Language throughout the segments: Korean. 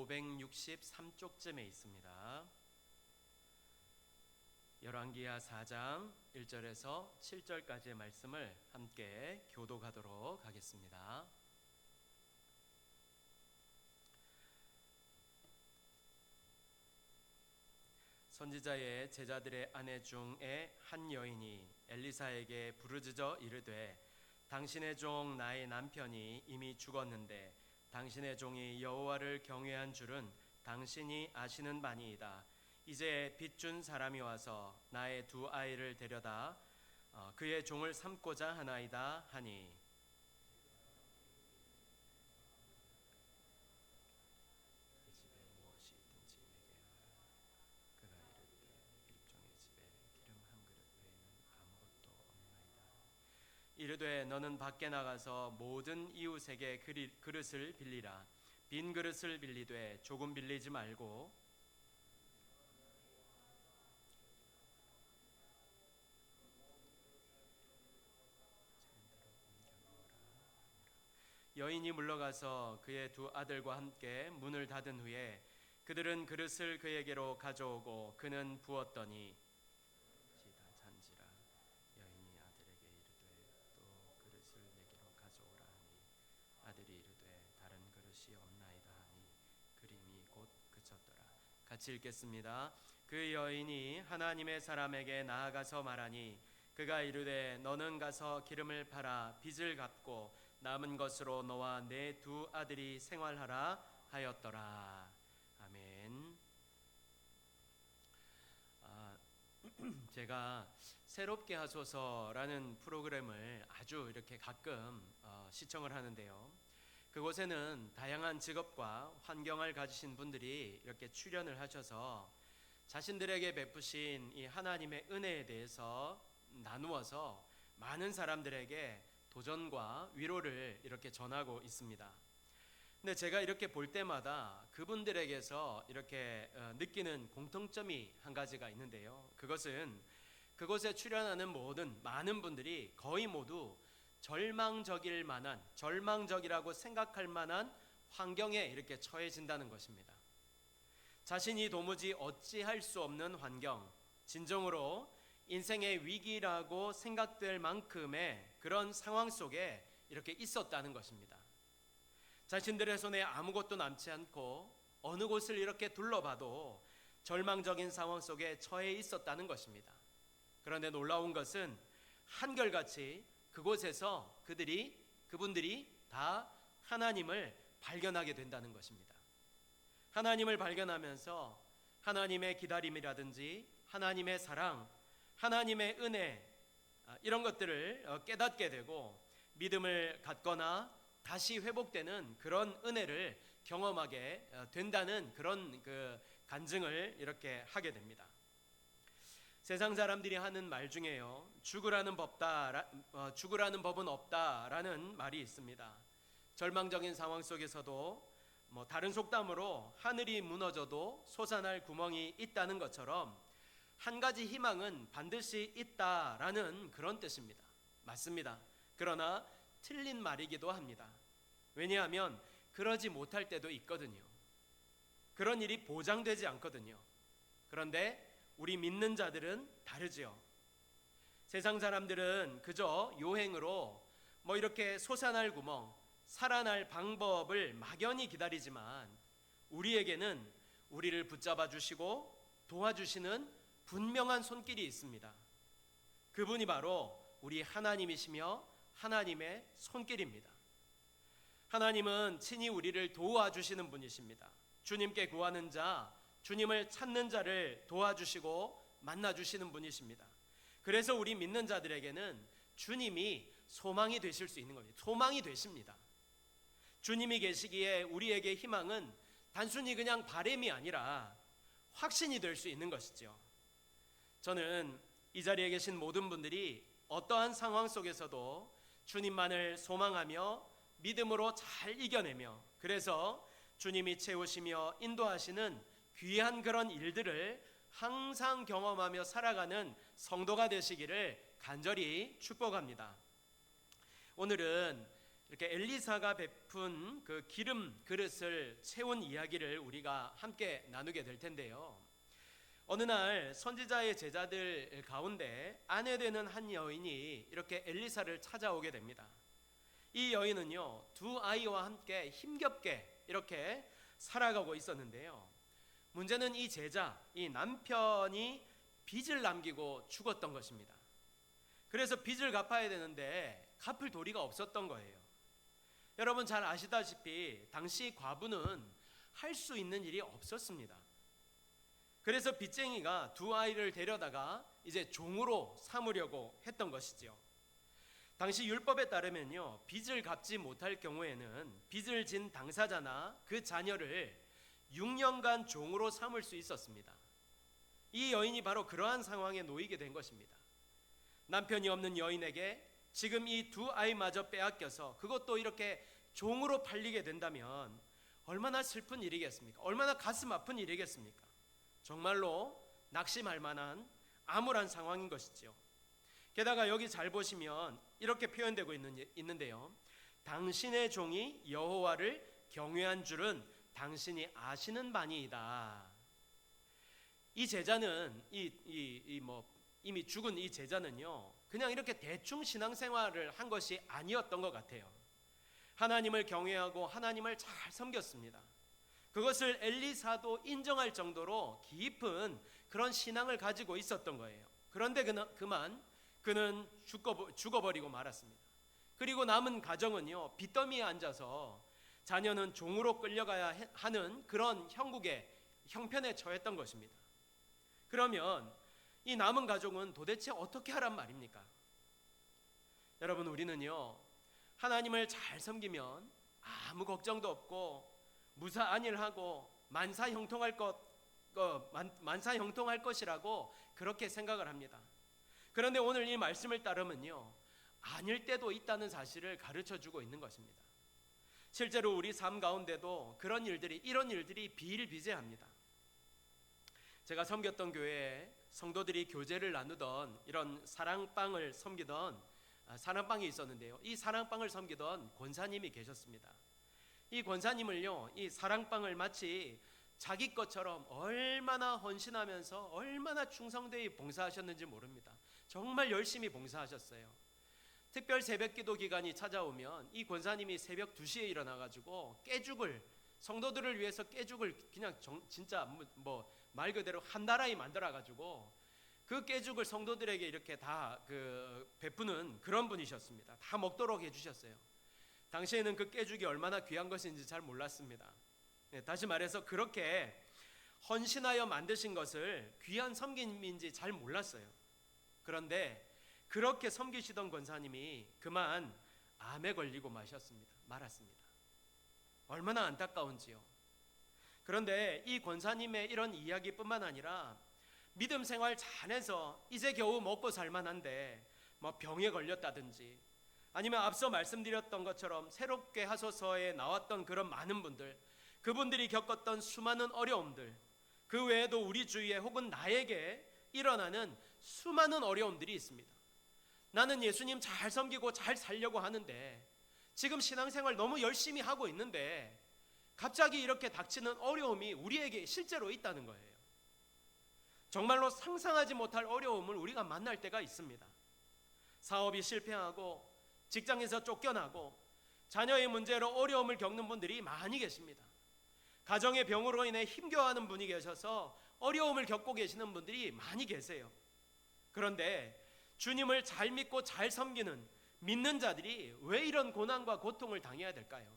563쪽쯤에 있습니다. 열왕기하 4장 1절에서 7절까지의 말씀을 함께 교독하도록 하겠습니다. 선지자의 제자들의 아내 중에 한 여인이 엘리사에게 부르짖어 이르되 당신의 종 나의 남편이 이미 죽었는데 당신의 종이 여호와를 경외한 줄은 당신이 아시는 바니이다. 이제 빚준 사람이 와서 나의 두 아이를 데려다 그의 종을 삼고자 하나이다 하니 이 집에 무엇이 있든지 내게 하라. 그가 이르되 일종의 집에 기름 한 그릇 외에는 아무것도 없나이다. 이르되 너는 밖에 나가서 모든 이웃에게 그릇을 빌리라. 빈 그릇을 빌리되 조금 빌리지 말고 여인이 물러가서 그의 두 아들과 함께 문을 닫은 후에 그들은 그릇을 그에게로 가져오고 그는 부었더니 시다 잔지라. 여인이 아들에게 이르되 또 그릇을 내게로 가져오라 하니 아들이 이르되 다른 그릇이 없나이다 하니 그림이 곧 그쳤더라. 같이 읽겠습니다. 그 여인이 하나님의 사람에게 나아가서 말하니 그가 이르되 너는 가서 기름을 팔아 빚을 갚고 남은 것으로 너와 내 두 아들이 생활하라 하였더라. 아멘. 제가 새롭게 하소서라는 프로그램을 아주 이렇게 가끔 시청을 하는데요. 그곳에는 다양한 직업과 환경을 가지신 분들이 이렇게 출연을 하셔서 자신들에게 베푸신 이 하나님의 은혜에 대해서 나누어서 많은 사람들에게 도전과 위로를 이렇게 전하고 있습니다. 근데 제가 이렇게 볼 때마다 그분들에게서 이렇게 느끼는 공통점이 한 가지가 있는데요. 그것은 그곳에 출연하는 모든 많은 분들이 거의 모두 절망적일 만한, 절망적이라고 생각할 만한 환경에 이렇게 처해진다는 것입니다. 자신이 도무지 어찌할 수 없는 환경, 진정으로 인생의 위기라고 생각될 만큼의 그런 상황 속에 이렇게 있었다는 것입니다. 자신들의 손에 아무것도 남지 않고 어느 곳을 이렇게 둘러봐도 절망적인 상황 속에 처해 있었다는 것입니다. 그런데 놀라운 것은 한결같이 그곳에서 그분들이 다 하나님을 발견하게 된다는 것입니다. 하나님을 발견하면서 하나님의 기다림이라든지 하나님의 사랑, 하나님의 은혜 이런 것들을 깨닫게 되고 믿음을 갖거나 다시 회복되는 그런 은혜를 경험하게 된다는 그런 그 간증을 이렇게 하게 됩니다. 세상 사람들이 하는 말 중에요, 죽으라는 법은 없다라는 말이 있습니다. 절망적인 상황 속에서도 다른 속담으로 하늘이 무너져도 솟아날 구멍이 있다는 것처럼 한 가지 희망은 반드시 있다라는 그런 뜻입니다. 맞습니다. 그러나 틀린 말이기도 합니다. 왜냐하면 그러지 못할 때도 있거든요. 그런 일이 보장되지 않거든요. 그런데 우리 믿는 자들은 다르지요. 세상 사람들은 그저 요행으로 이렇게 솟아날 구멍, 살아날 방법을 막연히 기다리지만 우리에게는 우리를 붙잡아 주시고 도와주시는 분명한 손길이 있습니다. 그분이 바로 우리 하나님이시며 하나님의 손길입니다. 하나님은 친히 우리를 도와주시는 분이십니다. 주님께 구하는 자, 주님을 찾는 자를 도와주시고 만나주시는 분이십니다. 그래서 우리 믿는 자들에게는 주님이 소망이 되실 수 있는 겁니다. 소망이 되십니다. 주님이 계시기에 우리에게 희망은 단순히 그냥 바람이 아니라 확신이 될 수 있는 것이죠. 저는 이 자리에 계신 모든 분들이 어떠한 상황 속에서도 주님만을 소망하며 믿음으로 잘 이겨내며 그래서 주님이 채우시며 인도하시는 귀한 그런 일들을 항상 경험하며 살아가는 성도가 되시기를 간절히 축복합니다. 오늘은 이렇게 엘리사가 베푼 그 기름 그릇을 채운 이야기를 우리가 함께 나누게 될 텐데요. 어느 날 선지자의 제자들 가운데 아내 되는 한 여인이 이렇게 엘리사를 찾아오게 됩니다. 이 여인은요, 두 아이와 함께 힘겹게 이렇게 살아가고 있었는데요. 문제는 이 제자, 이 남편이 빚을 남기고 죽었던 것입니다. 그래서 빚을 갚아야 되는데 갚을 도리가 없었던 거예요. 여러분 잘 아시다시피 당시 과부는 할 수 있는 일이 없었습니다. 그래서 빚쟁이가 두 아이를 데려다가 이제 종으로 삼으려고 했던 것이죠. 당시 율법에 따르면요, 빚을 갚지 못할 경우에는 빚을 진 당사자나 그 자녀를 6년간 종으로 삼을 수 있었습니다. 이 여인이 바로 그러한 상황에 놓이게 된 것입니다. 남편이 없는 여인에게 지금 이 두 아이마저 빼앗겨서 그것도 이렇게 종으로 팔리게 된다면 얼마나 슬픈 일이겠습니까? 얼마나 가슴 아픈 일이겠습니까? 정말로 낙심할 만한 암울한 상황인 것이죠. 게다가 여기 잘 보시면 이렇게 표현되고 있는데요. 당신의 종이 여호와를 경외한 줄은 당신이 아시는 바니이다. 이 제자는 이미 죽은 이 제자는요, 그냥 이렇게 대충 신앙생활을 한 것이 아니었던 것 같아요. 하나님을 경외하고 하나님을 잘 섬겼습니다. 그것을 엘리사도 인정할 정도로 깊은 그런 신앙을 가지고 있었던 거예요. 그런데 그는 죽어버리고 말았습니다. 그리고 남은 가정은요, 빚더미에 앉아서 자녀는 종으로 끌려가야 하는 그런 형국의 형편에 처했던 것입니다. 그러면 이 남은 가족은 도대체 어떻게 하란 말입니까? 여러분, 우리는요, 하나님을 잘 섬기면 아무 걱정도 없고 무사안일하고 만사형통할 것이라고 그렇게 생각을 합니다. 그런데 오늘 이 말씀을 따르면요, 아닐 때도 있다는 사실을 가르쳐주고 있는 것입니다. 실제로 우리 삶 가운데도 이런 일들이 비일비재합니다. 제가 섬겼던 교회에 성도들이 교제를 나누던 이런 사랑방을 섬기던 사랑방이 있었는데요. 이 사랑방을 섬기던 권사님이 계셨습니다. 이 권사님을요, 이 사랑방을 마치 자기 것처럼 얼마나 헌신하면서 얼마나 충성되이 봉사하셨는지 모릅니다. 정말 열심히 봉사하셨어요. 특별 새벽기도 기간이 찾아오면 이 권사님이 새벽 2시에 일어나가지고 성도들을 위해서 깨죽을 그냥 진짜 말 그대로 한 나라에 만들어가지고 그 깨죽을 성도들에게 이렇게 다 베푸는 그런 분이셨습니다. 다 먹도록 해주셨어요. 당시에는 그 깨죽이 얼마나 귀한 것인지 잘 몰랐습니다. 다시 말해서 그렇게 헌신하여 만드신 것을 귀한 섬김인지 잘 몰랐어요. 그런데 그렇게 섬기시던 권사님이 그만 암에 걸리고 말았습니다. 얼마나 안타까운지요. 그런데 이 권사님의 이런 이야기뿐만 아니라 믿음 생활 잘해서 이제 겨우 먹고 살만한데 병에 걸렸다든지 아니면 앞서 말씀드렸던 것처럼 새롭게 하소서에 나왔던 그런 많은 분들, 그분들이 겪었던 수많은 어려움들, 그 외에도 우리 주위에 혹은 나에게 일어나는 수많은 어려움들이 있습니다. 나는 예수님 잘 섬기고 잘 살려고 하는데, 지금 신앙생활 너무 열심히 하고 있는데 갑자기 이렇게 닥치는 어려움이 우리에게 실제로 있다는 거예요. 정말로 상상하지 못할 어려움을 우리가 만날 때가 있습니다. 사업이 실패하고 직장에서 쫓겨나고 자녀의 문제로 어려움을 겪는 분들이 많이 계십니다. 가정의 병으로 인해 힘겨워하는 분이 계셔서 어려움을 겪고 계시는 분들이 많이 계세요. 그런데 주님을 잘 믿고 잘 섬기는 믿는 자들이 왜 이런 고난과 고통을 당해야 될까요?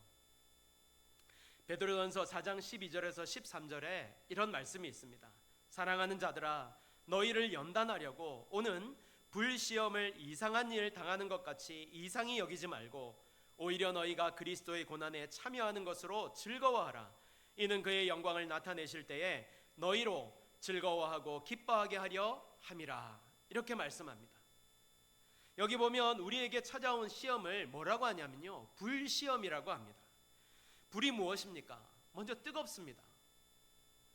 베드로전서 4장 12절에서 13절에 이런 말씀이 있습니다. 사랑하는 자들아, 너희를 연단하려고 오는 불시험을 이상한 일 당하는 것 같이 이상히 여기지 말고 오히려 너희가 그리스도의 고난에 참여하는 것으로 즐거워하라. 이는 그의 영광을 나타내실 때에 너희로 즐거워하고 기뻐하게 하려 함이라. 이렇게 말씀합니다. 여기 보면 우리에게 찾아온 시험을 뭐라고 하냐면요, 불시험이라고 합니다. 불이 무엇입니까? 먼저 뜨겁습니다.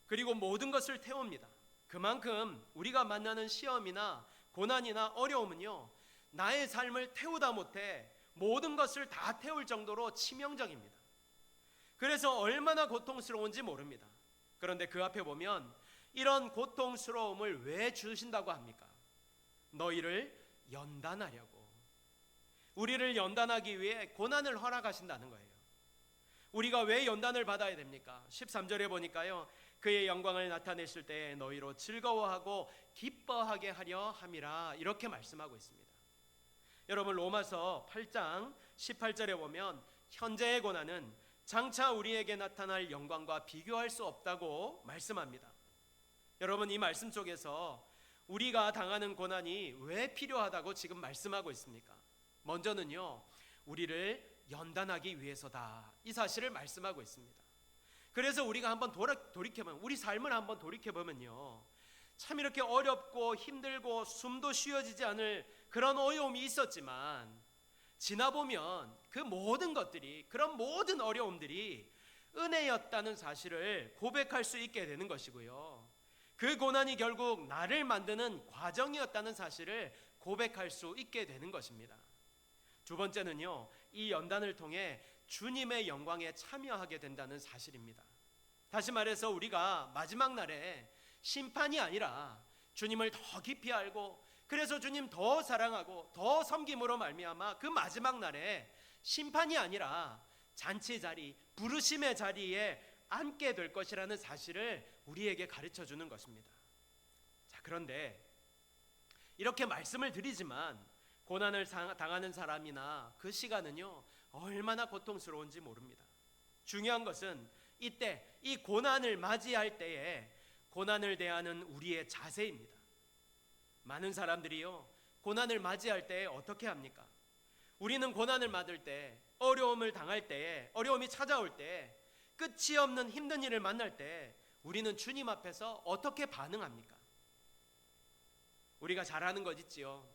그리고 모든 것을 태웁니다. 그만큼 우리가 만나는 시험이나 고난이나 어려움은요, 나의 삶을 태우다 못해 모든 것을 다 태울 정도로 치명적입니다. 그래서 얼마나 고통스러운지 모릅니다. 그런데 그 앞에 보면 이런 고통스러움을 왜 주신다고 합니까? 너희를 연단하려고, 우리를 연단하기 위해 고난을 허락하신다는 거예요. 우리가 왜 연단을 받아야 됩니까? 13절에 보니까요, 그의 영광을 나타내실 때에 너희로 즐거워하고 기뻐하게 하려 함이라, 이렇게 말씀하고 있습니다. 여러분, 로마서 8장 18절에 보면 현재의 고난은 장차 우리에게 나타날 영광과 비교할 수 없다고 말씀합니다. 여러분, 이 말씀 속에서 우리가 당하는 고난이 왜 필요하다고 지금 말씀하고 있습니까? 먼저는요, 우리를 연단하기 위해서다, 이 사실을 말씀하고 있습니다. 그래서 우리가 한번 돌이켜보면, 우리 삶을 한번 돌이켜보면요, 참 이렇게 어렵고 힘들고 숨도 쉬어지지 않을 그런 어려움이 있었지만 지나보면 그 모든 것들이, 그런 모든 어려움들이 은혜였다는 사실을 고백할 수 있게 되는 것이고요, 그 고난이 결국 나를 만드는 과정이었다는 사실을 고백할 수 있게 되는 것입니다. 두 번째는요, 이 연단을 통해 주님의 영광에 참여하게 된다는 사실입니다. 다시 말해서 우리가 마지막 날에 심판이 아니라 주님을 더 깊이 알고, 그래서 주님 더 사랑하고 더 섬김으로 말미암아 그 마지막 날에 심판이 아니라 잔치 자리, 부르심의 자리에 앉게 될 것이라는 사실을 우리에게 가르쳐 주는 것입니다. 자, 그런데 이렇게 말씀을 드리지만 고난을 당하는 사람이나 그 시간은요, 얼마나 고통스러운지 모릅니다. 중요한 것은 이때 이 고난을 맞이할 때에 고난을 대하는 우리의 자세입니다. 많은 사람들이요, 고난을 맞이할 때 어떻게 합니까? 우리는 고난을 맞을 때, 어려움을 당할 때, 어려움이 찾아올 때, 끝이 없는 힘든 일을 만날 때 우리는 주님 앞에서 어떻게 반응합니까? 우리가 잘하는 것 있지요.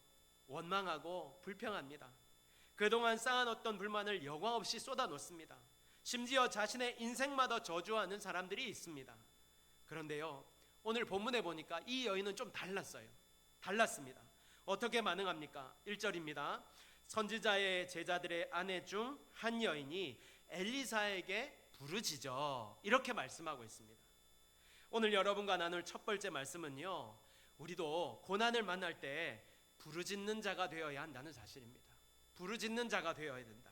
원망하고 불평합니다. 그동안 쌓아놓던 불만을 여과 없이 쏟아놓습니다. 심지어 자신의 인생마다 저주하는 사람들이 있습니다. 그런데요, 오늘 본문에 보니까 이 여인은 좀 달랐습니다. 어떻게 반응합니까? 1절입니다. 선지자의 제자들의 아내 중 한 여인이 엘리사에게 부르짖어, 이렇게 말씀하고 있습니다. 오늘 여러분과 나눌 첫 번째 말씀은요, 우리도 고난을 만날 때 부르짖는 자가 되어야 한다는 사실입니다. 부르짖는 자가 되어야 된다.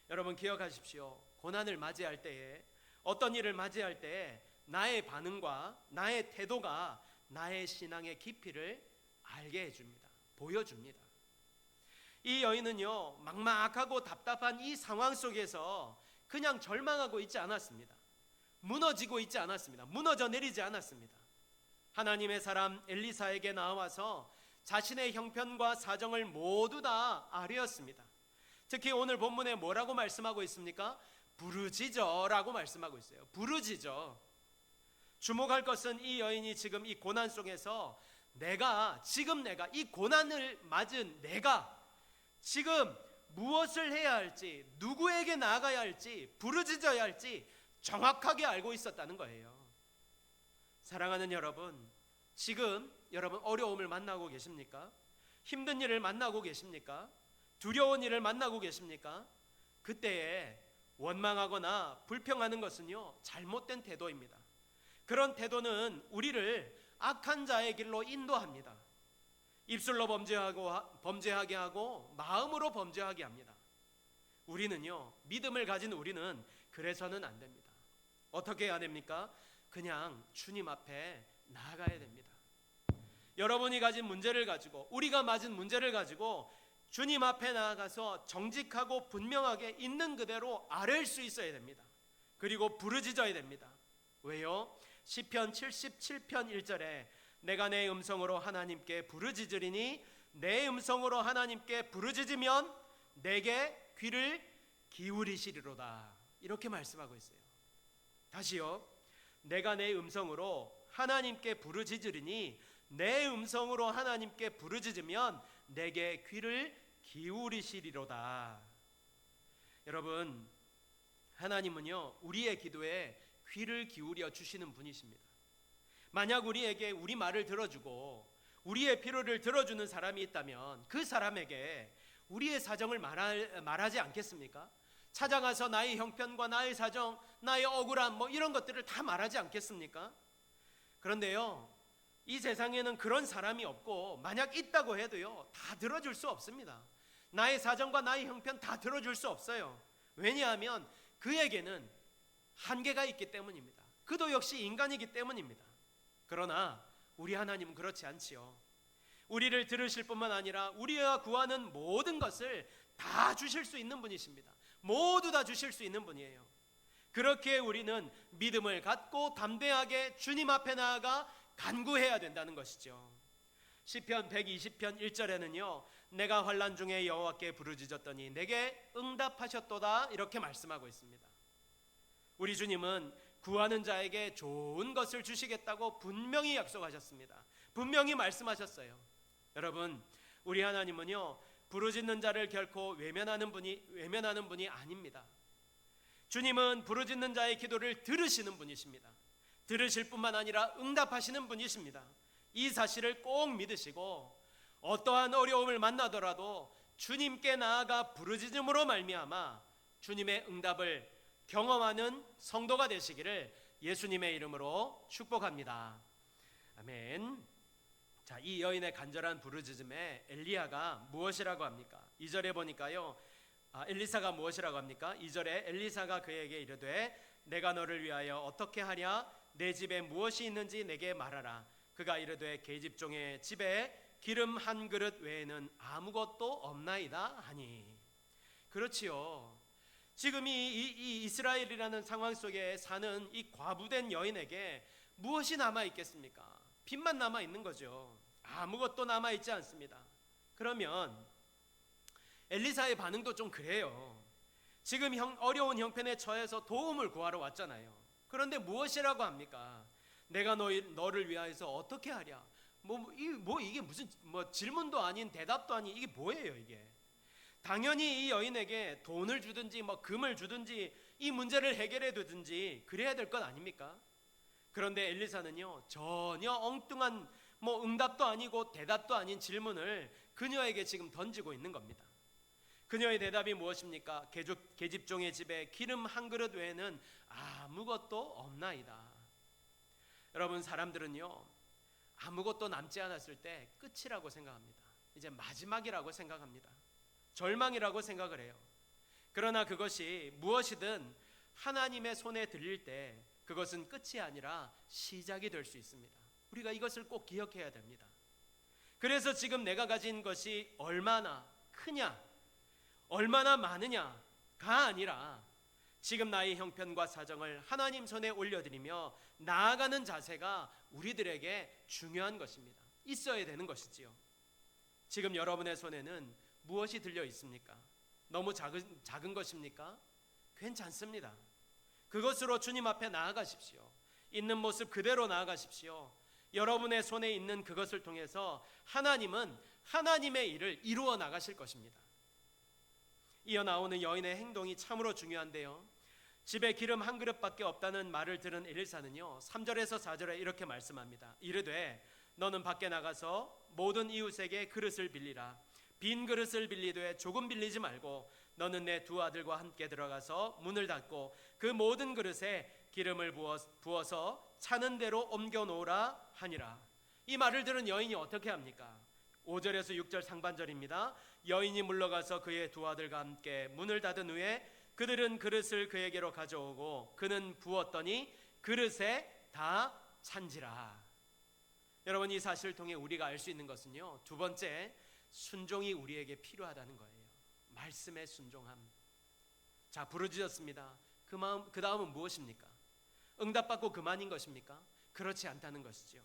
여러분, 기억하십시오. 고난을 맞이할 때에, 어떤 일을 맞이할 때에 나의 반응과 나의 태도가 나의 신앙의 깊이를 알게 해줍니다. 보여줍니다. 이 여인은요, 막막하고 답답한 이 상황 속에서 그냥 절망하고 있지 않았습니다. 무너지고 있지 않았습니다. 무너져 내리지 않았습니다. 하나님의 사람 엘리사에게 나와서 자신의 형편과 사정을 모두 다 아뢰었습니다. 특히 오늘 본문에 뭐라고 말씀하고 있습니까? 부르짖어라고 말씀하고 있어요. 부르짖어. 주목할 것은 이 여인이 지금 이 고난 속에서 내가 이 고난을 맞은 내가 지금 무엇을 해야 할지, 누구에게 나아가야 할지, 부르짖어야 할지 정확하게 알고 있었다는 거예요. 사랑하는 여러분, 지금 여러분 어려움을 만나고 계십니까? 힘든 일을 만나고 계십니까? 두려운 일을 만나고 계십니까? 그때에 원망하거나 불평하는 것은요, 잘못된 태도입니다. 그런 태도는 우리를 악한 자의 길로 인도합니다. 입술로 범죄하게 하고 마음으로 범죄하게 합니다. 우리는요, 믿음을 가진 우리는 그래서는 안 됩니다. 어떻게 해야 됩니까? 그냥 주님 앞에 나아가야 됩니다. 여러분이 가진 문제를 가지고, 우리가 맞은 문제를 가지고 주님 앞에 나아가서 정직하고 분명하게 있는 그대로 아뢰일 수 있어야 됩니다. 그리고 부르짖어야 됩니다. 왜요? 시편 77편 1절에 내가 내 음성으로 하나님께 부르짖으리니 내 음성으로 하나님께 부르짖으면 내게 귀를 기울이시리로다, 이렇게 말씀하고 있어요. 다시요, 내가 내 음성으로 하나님께 부르짖으리니 내 음성으로 하나님께 부르짖으면 내게 귀를 기울이시리로다. 여러분, 하나님은요, 우리의 기도에 귀를 기울여 주시는 분이십니다. 만약 우리에게 우리 말을 들어주고 우리의 필요를 들어주는 사람이 있다면 그 사람에게 우리의 사정을 말하지 않겠습니까? 찾아가서 나의 형편과 나의 사정, 나의 억울함 이런 것들을 다 말하지 않겠습니까? 그런데요, 이 세상에는 그런 사람이 없고 만약 있다고 해도요, 다 들어줄 수 없습니다. 나의 사정과 나의 형편 다 들어줄 수 없어요. 왜냐하면 그에게는 한계가 있기 때문입니다. 그도 역시 인간이기 때문입니다. 그러나 우리 하나님은 그렇지 않지요. 우리를 들으실 뿐만 아니라 우리가 구하는 모든 것을 다 주실 수 있는 분이십니다. 모두 다 주실 수 있는 분이에요. 그렇게 우리는 믿음을 갖고 담대하게 주님 앞에 나아가 간구해야 된다는 것이죠. 시편 120편 1절에는요, 내가 환난 중에 여호와께 부르짖었더니 내게 응답하셨도다, 이렇게 말씀하고 있습니다. 우리 주님은 구하는 자에게 좋은 것을 주시겠다고 분명히 약속하셨습니다. 분명히 말씀하셨어요. 여러분, 우리 하나님은요, 부르짖는 자를 결코 외면하는 분이 아닙니다. 주님은 부르짖는 자의 기도를 들으시는 분이십니다. 들으실 뿐만 아니라 응답하시는 분이십니다. 이 사실을 꼭 믿으시고 어떠한 어려움을 만나더라도 주님께 나아가 부르짖음으로 말미암아 주님의 응답을 경험하는 성도가 되시기를 예수님의 이름으로 축복합니다. 아멘. 자, 이 여인의 간절한 부르짖음에 엘리야가 무엇이라고 합니까? 2절에 보니까요, 엘리사가 무엇이라고 합니까? 2절에 엘리사가 그에게 이르되 내가 너를 위하여 어떻게 하랴? 내 집에 무엇이 있는지 내게 말하라. 그가 이르되 계집종의 집에 기름 한 그릇 외에는 아무것도 없나이다 하니. 그렇지요. 지금 이 이스라엘이라는 상황 속에 사는 이 과부된 여인에게 무엇이 남아 있겠습니까? 빚만 남아 있는 거죠. 아무것도 남아 있지 않습니다. 그러면 엘리사의 반응도 좀 그래요. 지금 어려운 형편에 처해서 도움을 구하러 왔잖아요. 그런데 무엇이라고 합니까? 내가 너를 위하여서 어떻게 하랴? 이게 무슨 질문도 아닌 대답도 아닌 이게 뭐예요 이게? 당연히 이 여인에게 돈을 주든지 금을 주든지 이 문제를 해결해 두든지 그래야 될 것 아닙니까? 그런데 엘리사는요, 전혀 엉뚱한 응답도 아니고 대답도 아닌 질문을 그녀에게 지금 던지고 있는 겁니다. 그녀의 대답이 무엇입니까? 계집종의 집에 기름 한 그릇 외에는 아무것도 없나이다. 여러분, 사람들은요, 아무것도 남지 않았을 때 끝이라고 생각합니다. 이제 마지막이라고 생각합니다. 절망이라고 생각을 해요. 그러나 그것이 무엇이든 하나님의 손에 들릴 때 그것은 끝이 아니라 시작이 될 수 있습니다. 우리가 이것을 꼭 기억해야 됩니다. 그래서 지금 내가 가진 것이 얼마나 크냐, 얼마나 많으냐가 아니라 지금 나의 형편과 사정을 하나님 손에 올려드리며 나아가는 자세가 우리들에게 중요한 것입니다. 있어야 되는 것이지요. 지금 여러분의 손에는 무엇이 들려 있습니까? 너무 작은 것입니까? 괜찮습니다. 그것으로 주님 앞에 나아가십시오. 있는 모습 그대로 나아가십시오. 여러분의 손에 있는 그것을 통해서 하나님은 하나님의 일을 이루어 나가실 것입니다. 이어 나오는 여인의 행동이 참으로 중요한데요, 집에 기름 한 그릇밖에 없다는 말을 들은 엘리사는요, 3절에서 4절에 이렇게 말씀합니다. 이르되 너는 밖에 나가서 모든 이웃에게 그릇을 빌리라. 빈 그릇을 빌리되 조금 빌리지 말고 너는 내 두 아들과 함께 들어가서 문을 닫고 그 모든 그릇에 기름을 부어서 차는 대로 옮겨 놓으라 하니라. 이 말을 들은 여인이 어떻게 합니까? 5절에서 6절 상반절입니다. 여인이 물러가서 그의 두 아들과 함께 문을 닫은 후에 그들은 그릇을 그에게로 가져오고 그는 부었더니 그릇에 다 찬지라. 여러분, 이 사실을 통해 우리가 알 수 있는 것은요, 두 번째, 순종이 우리에게 필요하다는 거예요. 말씀의 순종함. 자, 부르짖었습니다. 그 다음은 무엇입니까? 응답받고 그만인 것입니까? 그렇지 않다는 것이죠.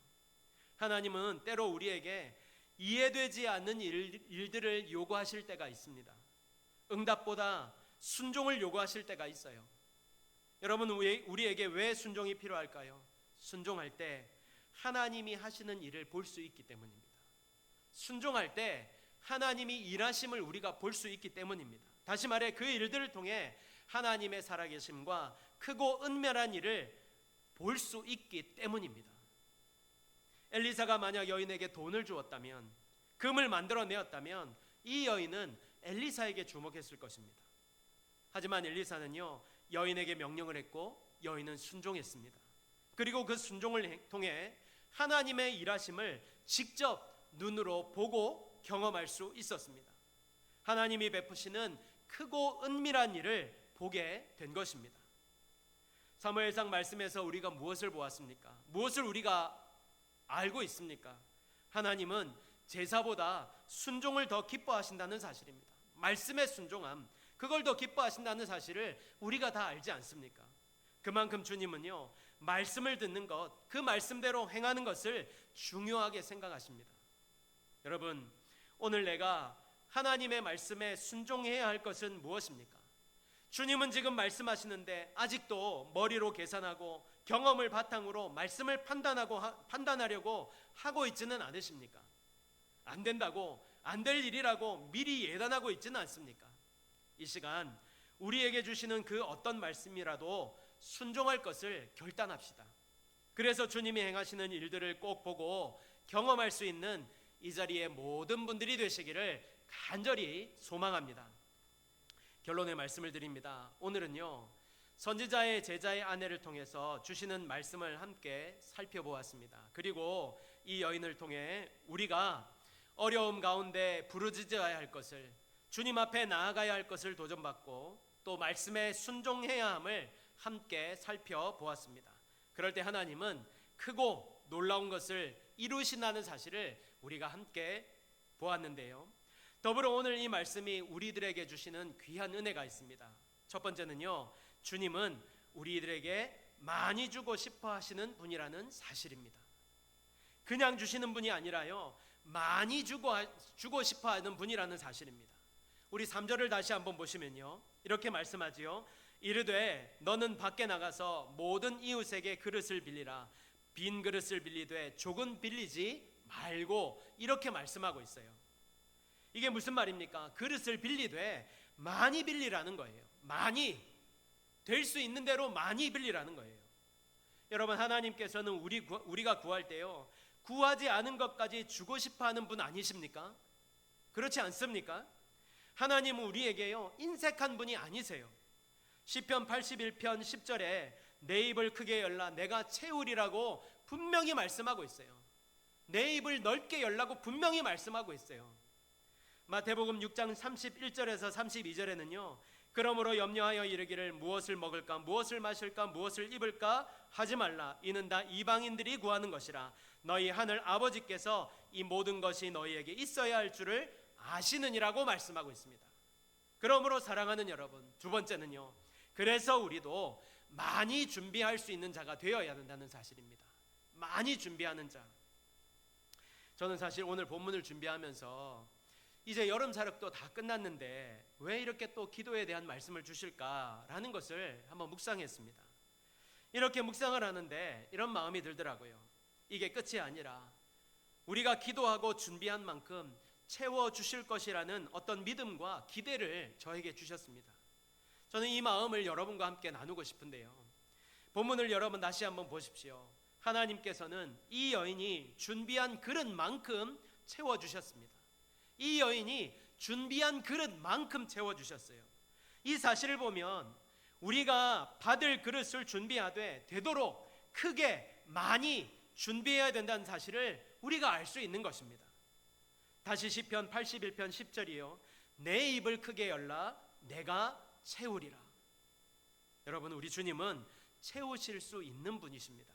하나님은 때로 우리에게 이해되지 않는 일들을 요구하실 때가 있습니다. 응답보다 순종을 요구하실 때가 있어요. 여러분, 우리에게 왜 순종이 필요할까요? 순종할 때 하나님이 하시는 일을 볼 수 있기 때문입니다. 순종할 때 하나님이 일하심을 우리가 볼 수 있기 때문입니다. 다시 말해 그 일들을 통해 하나님의 살아계심과 크고 은밀한 일을 볼 수 있기 때문입니다. 엘리사가 만약 여인에게 돈을 주었다면, 금을 만들어내었다면 이 여인은 엘리사에게 주목했을 것입니다. 하지만 엘리사는요, 여인에게 명령을 했고 여인은 순종했습니다. 그리고 그 순종을 통해 하나님의 일하심을 직접 눈으로 보고 경험할 수 있었습니다. 하나님이 베푸시는 크고 은밀한 일을 보게 된 것입니다. 사무엘상 말씀에서 우리가 무엇을 보았습니까? 무엇을 우리가 알고 있습니까? 하나님은 제사보다 순종을 더 기뻐하신다는 사실입니다. 말씀의 순종함, 그걸 더 기뻐하신다는 사실을 우리가 다 알지 않습니까? 그만큼 주님은요, 말씀을 듣는 것, 그 말씀대로 행하는 것을 중요하게 생각하십니다. 여러분, 오늘 내가 하나님의 말씀에 순종해야 할 것은 무엇입니까? 주님은 지금 말씀하시는데 아직도 머리로 계산하고 경험을 바탕으로 말씀을 판단하려고 하고 있지는 않으십니까? 안 된다고, 안 될 일이라고 미리 예단하고 있지는 않습니까? 이 시간 우리에게 주시는 그 어떤 말씀이라도 순종할 것을 결단합시다. 그래서 주님이 행하시는 일들을 꼭 보고 경험할 수 있는 이 자리에 모든 분들이 되시기를 간절히 소망합니다. 결론의 말씀을 드립니다. 오늘은요, 선지자의 제자의 아내를 통해서 주시는 말씀을 함께 살펴보았습니다. 그리고 이 여인을 통해 우리가 어려움 가운데 부르짖어야 할 것을, 주님 앞에 나아가야 할 것을 도전받고 또 말씀에 순종해야 함을 함께 살펴보았습니다. 그럴 때 하나님은 크고 놀라운 것을 이루신다는 사실을 우리가 함께 보았는데요, 더불어 오늘 이 말씀이 우리들에게 주시는 귀한 은혜가 있습니다. 첫 번째는요, 주님은 우리들에게 많이 주고 싶어 하시는 분이라는 사실입니다. 그냥 주시는 분이 아니라요, 많이 주고 싶어 하는 분이라는 사실입니다. 우리 3절을 다시 한번 보시면요, 이렇게 말씀하지요. 이르되 너는 밖에 나가서 모든 이웃에게 그릇을 빌리라. 빈 그릇을 빌리되 족은 빌리지 말고, 이렇게 말씀하고 있어요. 이게 무슨 말입니까? 그릇을 빌리되 많이 빌리라는 거예요. 많이, 될 수 있는 대로 많이 빌리라는 거예요. 여러분, 하나님께서는 우리가 구할 때요, 구하지 않은 것까지 주고 싶어하는 분 아니십니까? 그렇지 않습니까? 하나님은 우리에게요, 인색한 분이 아니세요. 시편 81편 10절에 내 입을 크게 열라 내가 채우리라고 분명히 말씀하고 있어요. 내 입을 넓게 열라고 분명히 말씀하고 있어요. 마태복음 6장 31절에서 32절에는요, 그러므로 염려하여 이르기를 무엇을 먹을까 무엇을 마실까 무엇을 입을까 하지 말라. 이는 다 이방인들이 구하는 것이라. 너희 하늘 아버지께서 이 모든 것이 너희에게 있어야 할 줄을 아시느니라고 말씀하고 있습니다. 그러므로 사랑하는 여러분, 두 번째는요, 그래서 우리도 많이 준비할 수 있는 자가 되어야 된다는 사실입니다. 많이 준비하는 자. 저는 사실 오늘 본문을 준비하면서 이제 여름 사역도 다 끝났는데 왜 이렇게 또 기도에 대한 말씀을 주실까라는 것을 한번 묵상했습니다. 이렇게 묵상을 하는데 이런 마음이 들더라고요. 이게 끝이 아니라 우리가 기도하고 준비한 만큼 채워주실 것이라는 어떤 믿음과 기대를 저에게 주셨습니다. 저는 이 마음을 여러분과 함께 나누고 싶은데요, 본문을 여러분 다시 한번 보십시오. 하나님께서는 이 여인이 준비한 그릇만큼 채워주셨습니다. 이 여인이 준비한 그릇만큼 채워주셨어요. 이 사실을 보면 우리가 받을 그릇을 준비하되 되도록 크게 많이 준비해야 된다는 사실을 우리가 알 수 있는 것입니다. 다시 시편 81편 10절이요. 내 입을 크게 열라 내가 채우리라. 여러분, 우리 주님은 채우실 수 있는 분이십니다.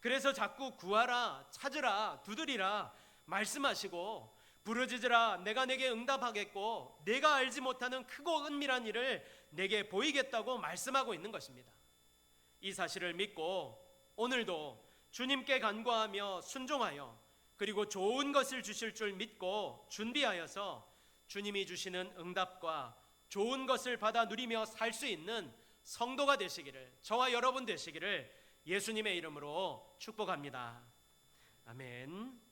그래서 자꾸 구하라, 찾으라, 두드리라 말씀하시고 부르짖으라 내가 내게 응답하겠고 내가 알지 못하는 크고 은밀한 일을 내게 보이겠다고 말씀하고 있는 것입니다. 이 사실을 믿고 오늘도 주님께 간구하며 순종하여 그리고 좋은 것을 주실 줄 믿고 준비하여서 주님이 주시는 응답과 좋은 것을 받아 누리며 살 수 있는 성도가 되시기를, 저와 여러분 되시기를 예수님의 이름으로 축복합니다. 아멘.